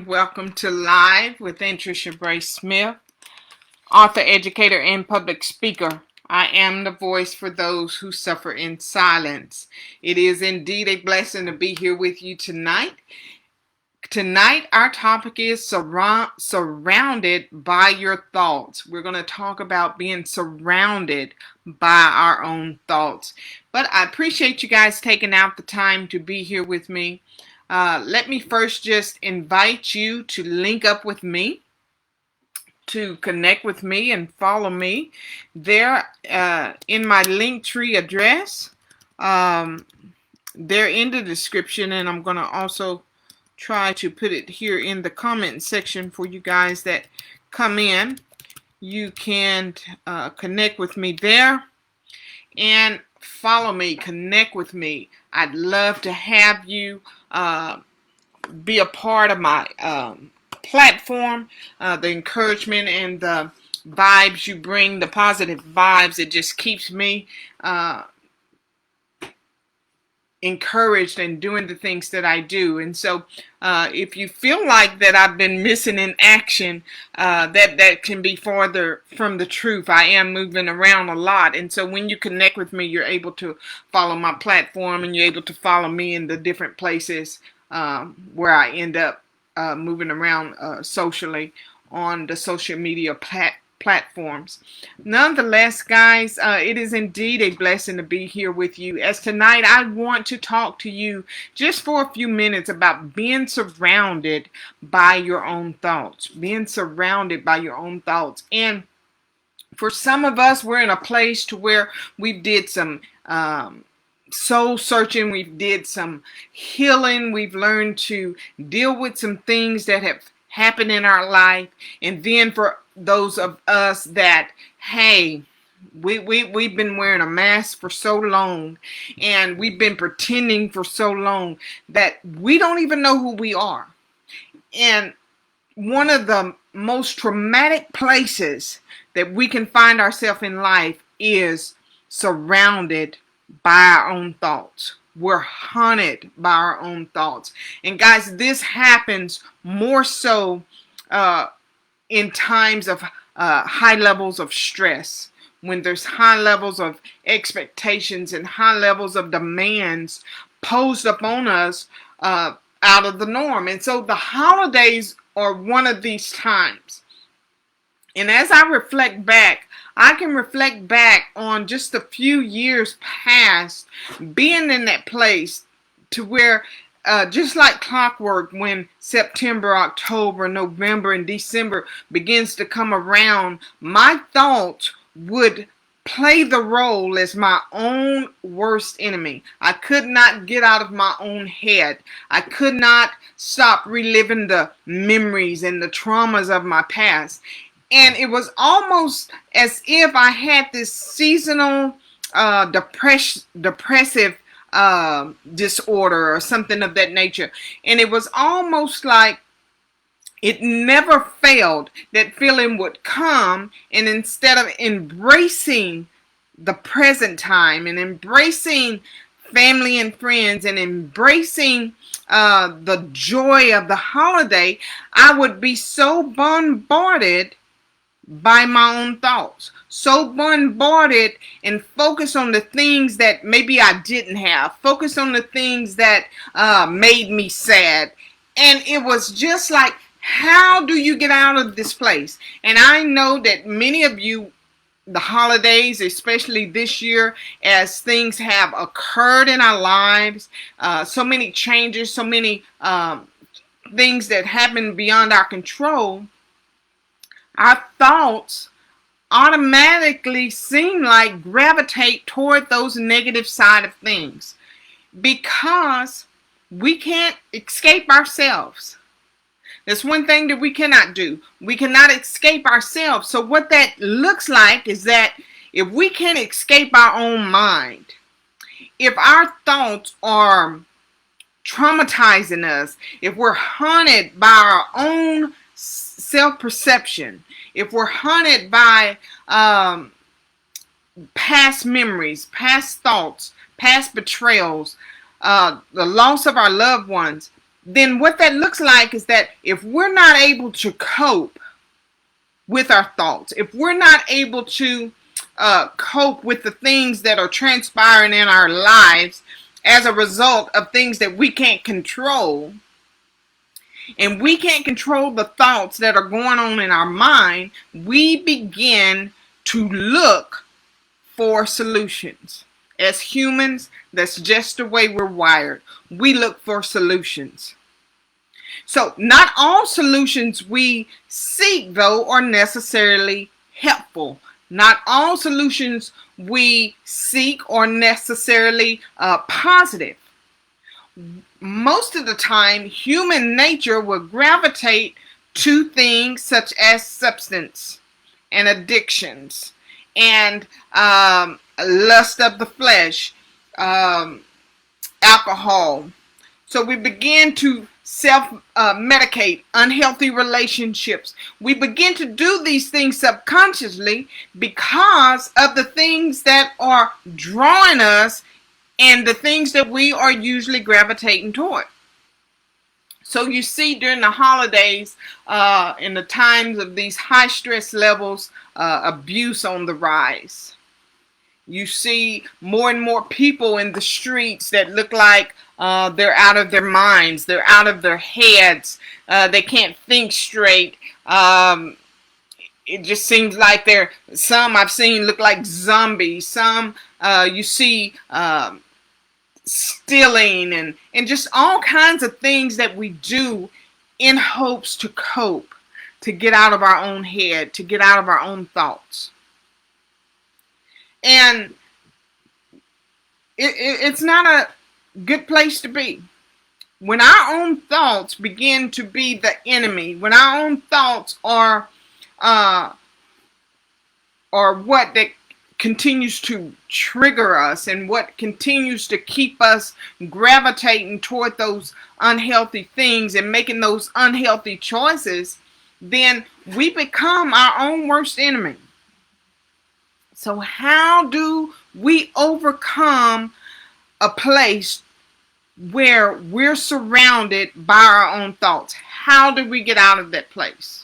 and welcome to Live with Anntricia Braysmith, author, educator, and public speaker. I am the voice for those who suffer in silence. It is indeed a blessing to be here with you tonight. Tonight, our topic is surrounded by your thoughts. We're going to talk about being surrounded by our own thoughts. But I appreciate you guys taking out the time to be here with me. Let me first just invite you to link up with me, to connect with me and follow me there in my Linktree address. They're in the description, and I'm going to also try to put it here in the comment section for you guys that come in. You can connect with me there and follow me, connect with me. I'd love to have you be a part of my platform, the encouragement and the vibes you bring, the positive vibes. It just keeps me encouraged and doing the things that I do. And so if you feel like that I've been missing in action, that can be farther from the truth. I am moving around a lot, and so when you connect with me, you're able to follow my platform, and you're able to follow me in the different places where I end up moving around socially on the social media platforms. Nonetheless, guys, it is indeed a blessing to be here with you. As tonight, I want to talk to you just for a few minutes about being surrounded by your own thoughts. Being surrounded by your own thoughts. And for some of us, we're in a place to where we did some soul searching, we've did some healing, we've learned to deal with some things that have happened in our life. And then for those of us that, hey, we've been wearing a mask for so long, and we've been pretending for so long that we don't even know who we are. And one of the most traumatic places that we can find ourselves in life is surrounded by our own thoughts. We're haunted by our own thoughts. And guys, this happens more so in times of high levels of stress, when there's high levels of expectations and high levels of demands posed upon us out of the norm. And so the holidays are one of these times. And as I reflect back, I can reflect back on just a few years past, being in that place to where just like clockwork, when September, October, November, and December begins to come around, my thoughts would play the role as my own worst enemy. I could not get out of my own head. I could not stop reliving the memories and the traumas of my past. And it was almost as if I had this seasonal depressive disorder or something of that nature. And it was almost like it never failed. That feeling would come, and instead of embracing the present time and embracing family and friends and embracing the joy of the holiday, I would be so bombarded by my own thoughts, so bombarded and focused on the things that maybe I didn't have, focused on the things that made me sad. And it was just like, how do you get out of this place? And I know that many of you, the holidays, especially this year, as things have occurred in our lives, so many changes, so many things that happen beyond our control, our thoughts automatically seem like gravitate toward those negative side of things, because we can't escape ourselves. That's one thing that we cannot do. We cannot escape ourselves. So what that looks like is that if we can't escape our own mind, if our thoughts are traumatizing us, if we're haunted by our own self-perception, if we're haunted by past memories, past thoughts, past betrayals, the loss of our loved ones, then what that looks like is that if we're not able to cope with our thoughts, if we're not able to cope with the things that are transpiring in our lives as a result of things that we can't control, and we can't control the thoughts that are going on in our mind, we begin to look for solutions. As humans, that's just the way we're wired. We look for solutions. So not all solutions we seek, though, are necessarily helpful. Not all solutions we seek are necessarily positive. Most of the time, human nature will gravitate to things such as substance and addictions and lust of the flesh, alcohol. So we begin to self-medicate unhealthy relationships. We begin to do these things subconsciously because of the things that are drawing us and the things that we are usually gravitating toward. So you see during the holidays, in the times of these high stress levels, abuse on the rise. You see more and more people in the streets that look like they're out of their minds. They're out of their heads. They can't think straight. It just seems like some I've seen look like zombies. Some you see stealing and just all kinds of things that we do in hopes to cope, to get out of our own head, to get out of our own thoughts. And it's not a good place to be. When our own thoughts begin to be the enemy, when our own thoughts are what that continues to trigger us and what continues to keep us gravitating toward those unhealthy things and making those unhealthy choices, then we become our own worst enemy. So how do we overcome a place where we're surrounded by our own thoughts? How do we get out of that place?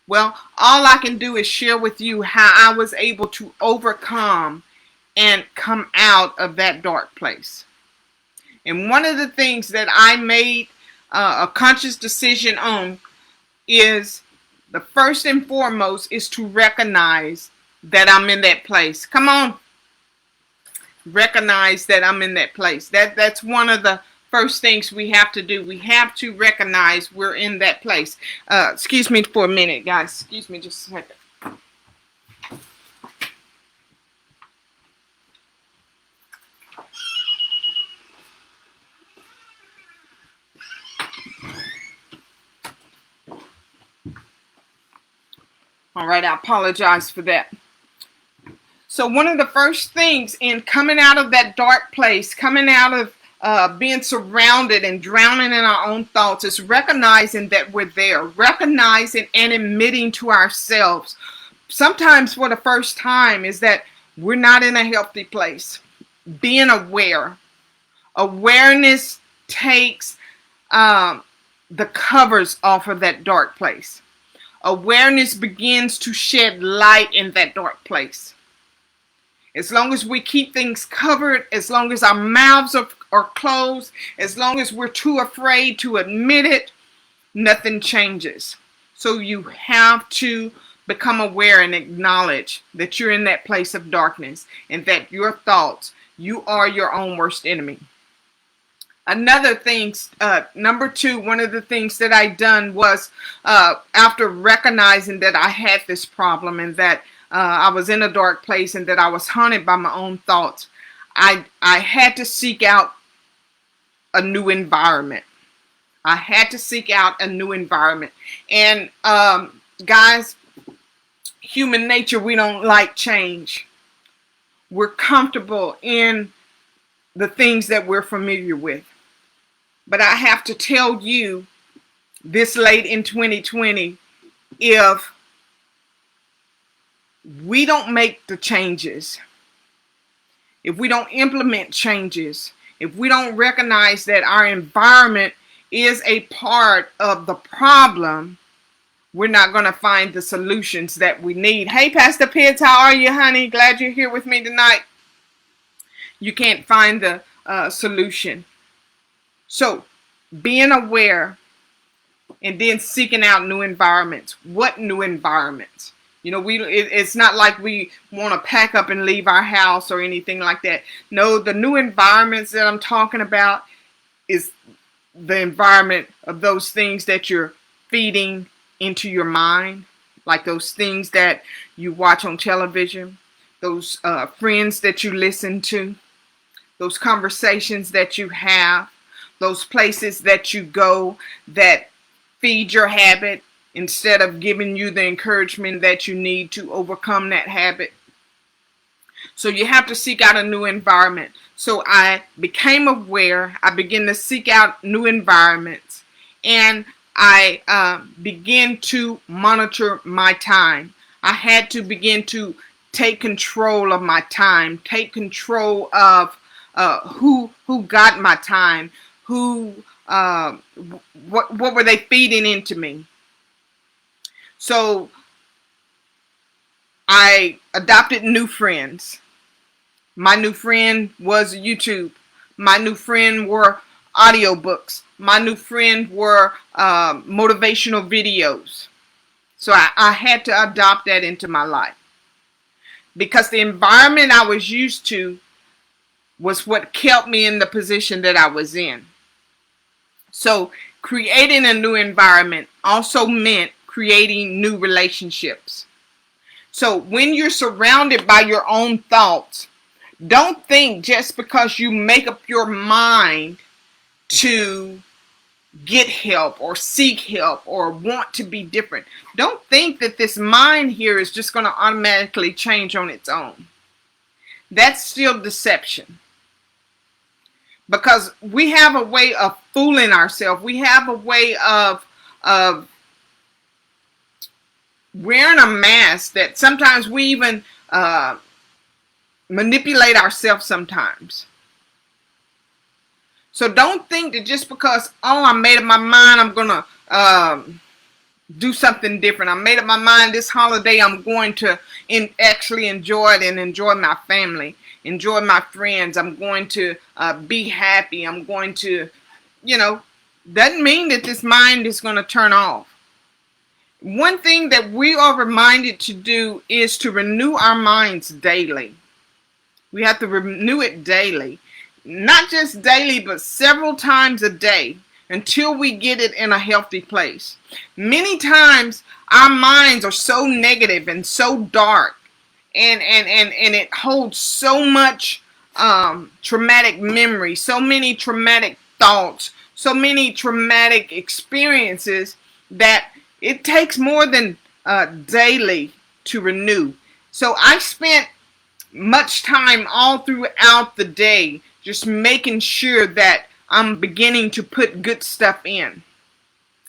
Well, all I can do is share with you how I was able to overcome and come out of that dark place. And one of the things that I made a conscious decision on is the first and foremost is to recognize that I'm in that place. Come on. Recognize that I'm in that place. That's one of the first things we have to do. We have to recognize we're in that place. Excuse me for a minute, guys. Excuse me just a second. All right, I apologize for that. So one of the first things in coming out of that dark place, coming out of being surrounded and drowning in our own thoughts, is recognizing that we're there, recognizing and admitting to ourselves, sometimes for the first time, is that we're not in a healthy place. Being aware. Awareness takes the covers off of that dark place. Awareness begins to shed light in that dark place. As long as we keep things covered, as long as our mouths are closed, as long as we're too afraid to admit it, nothing changes. So you have to become aware and acknowledge that you're in that place of darkness and that your thoughts, you are your own worst enemy. Another thing, number two, one of the things that I done was after recognizing that I had this problem and that I was in a dark place and that I was haunted by my own thoughts, I had to seek out a new environment. I had to seek out a new environment. And guys, human nature, we don't like change. We're comfortable in the things that we're familiar with. But I have to tell you this late in 2020, if we don't make the changes, if we don't implement changes, if we don't recognize that our environment is a part of the problem, we're not going to find the solutions that we need. Hey, Pastor Pitts, how are you, honey? Glad you're here with me tonight. You can't find the solution. So, being aware and then seeking out new environments. What new environments? You know, it's not like we want to pack up and leave our house or anything like that. No, the new environments that I'm talking about is the environment of those things that you're feeding into your mind, like those things that you watch on television, those friends that you listen to, those conversations that you have, those places that you go that feed your habit instead of giving you the encouragement that you need to overcome that habit. So you have to seek out a new environment. So I became aware. I began to seek out new environments, and I began to monitor my time. I had to begin to take control of my time, take control of who got my time, what were they feeding into me. So I adopted new friends. My new friend was YouTube. My new friend were audiobooks. My new friend were motivational videos. So I had to adopt that into my life, because the environment I was used to was what kept me in the position that I was in. So creating a new environment also meant creating new relationships. So when you're surrounded by your own thoughts, don't think just because you make up your mind to get help or seek help or want to be different. Don't think that this mind here is just going to automatically change on its own. That's still deception. Because we have a way of fooling ourselves. We have a way of wearing a mask that sometimes we even manipulate ourselves sometimes. So don't think that just because, oh, I made up my mind, I'm going to do something different. I made up my mind this holiday I'm going to actually enjoy it and enjoy my family, enjoy my friends. I'm going to be happy. I'm going to, doesn't mean that this mind is going to turn off. One thing that we are reminded to do is to renew our minds daily. We have to renew it daily. Not just daily, but several times a day until we get it in a healthy place. Many times our minds are so negative and so dark, and it holds so much traumatic memory, so many traumatic thoughts, so many traumatic experiences that it takes more than daily to renew. So I spent much time all throughout the day just making sure that I'm beginning to put good stuff in.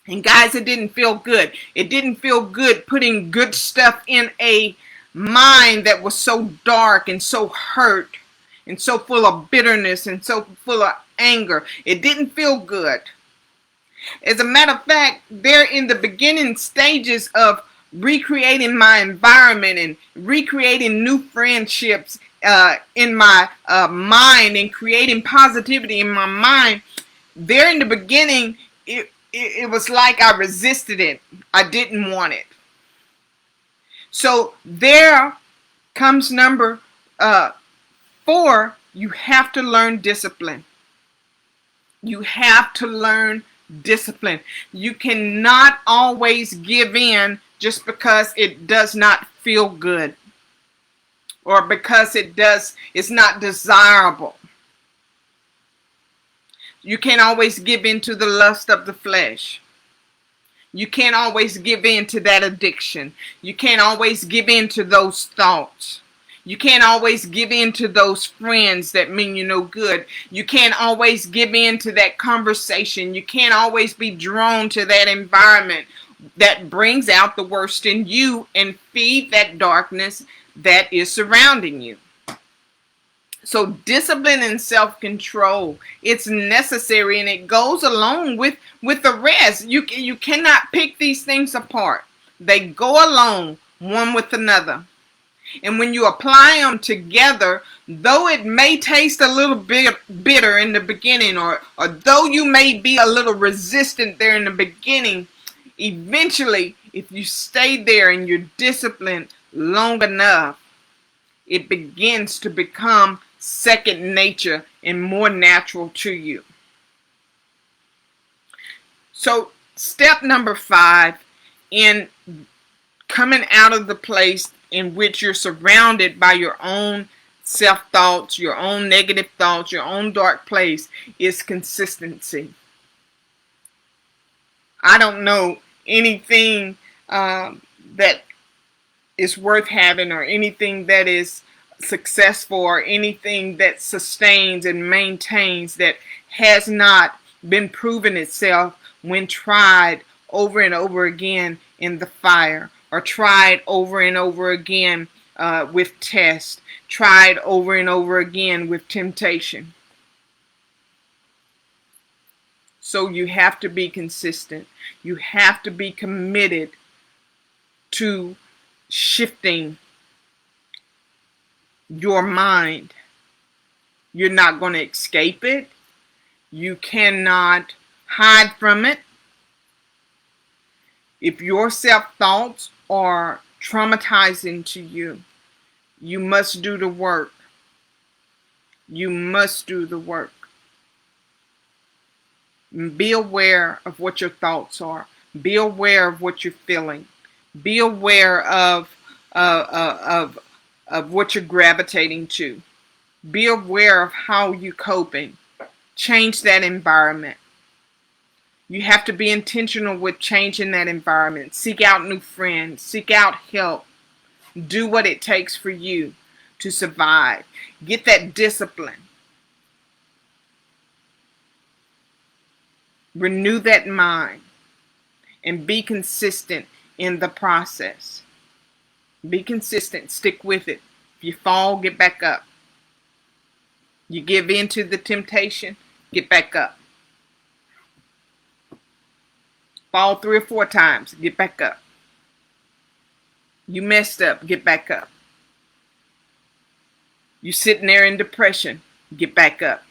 And guys, it didn't feel good. It didn't feel good putting good stuff in a mind that was so dark and so hurt and so full of bitterness and so full of anger. It didn't feel good. As a matter of fact, they're in the beginning stages of recreating my environment and recreating new friendships in my mind and creating positivity in my mind. There in the beginning, it was like I resisted it. I didn't want it. So there comes number 4. You have to learn discipline. You have to learn discipline. You cannot always give in just because it does not feel good, or because it's not desirable. You can't always give in to the lust of the flesh. You can't always give in to that addiction. You can't always give in to those thoughts. You can't always give in to those friends that mean you no good. You can't always give in to that conversation. You can't always be drawn to that environment that brings out the worst in you and feed that darkness that is surrounding you. So discipline and self-control, it's necessary, and it goes along with the rest. You cannot pick these things apart. They go along one with another. And when you apply them together, though it may taste a little bit bitter in the beginning, or though you may be a little resistant there in the beginning, eventually, if you stay there and you're disciplined long enough, it begins to become second nature and more natural to you. So step number 5 in coming out of the place in which you're surrounded by your own self-thoughts, your own negative thoughts, your own dark place, is consistency. I don't know anything that is worth having, or anything that is successful, or anything that sustains and maintains, that has not been proven itself when tried over and over again in the fire, or tried over and over again with tests, tried over and over again with temptation. So you have to be consistent. You have to be committed to shifting your mind. You're not going to escape it. You cannot hide from it. If your self-thoughts are traumatizing to you, you must do the work. You must do the work. Be aware of what your thoughts are. Be aware of what you're feeling. Be aware of what you're gravitating to. Be aware of how you're coping. Change that environment. You have to be intentional with changing that environment. Seek out new friends. Seek out help. Do what it takes for you to survive. Get that discipline. Renew that mind. And be consistent in the process. Be consistent. Stick with it. If you fall, get back up. You give in to the temptation, get back up. Fall 3 or 4 times, get back up. You messed up, get back up. You sitting there in depression, get back up.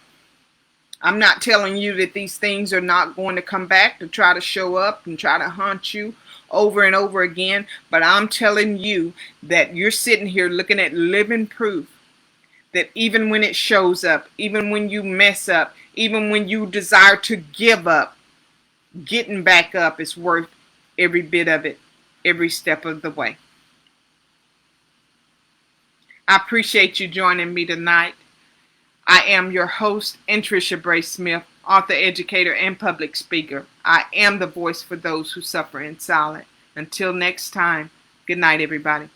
I'm not telling you that these things are not going to come back to try to show up and try to haunt you over and over again, but I'm telling you that you're sitting here looking at living proof that even when it shows up, even when you mess up, even when you desire to give up, getting back up is worth every bit of it, every step of the way. I appreciate you joining me tonight. I am your host, Anntricia Braysmith, author, educator, and public speaker. I am the voice for those who suffer in silence. Until next time, good night, everybody.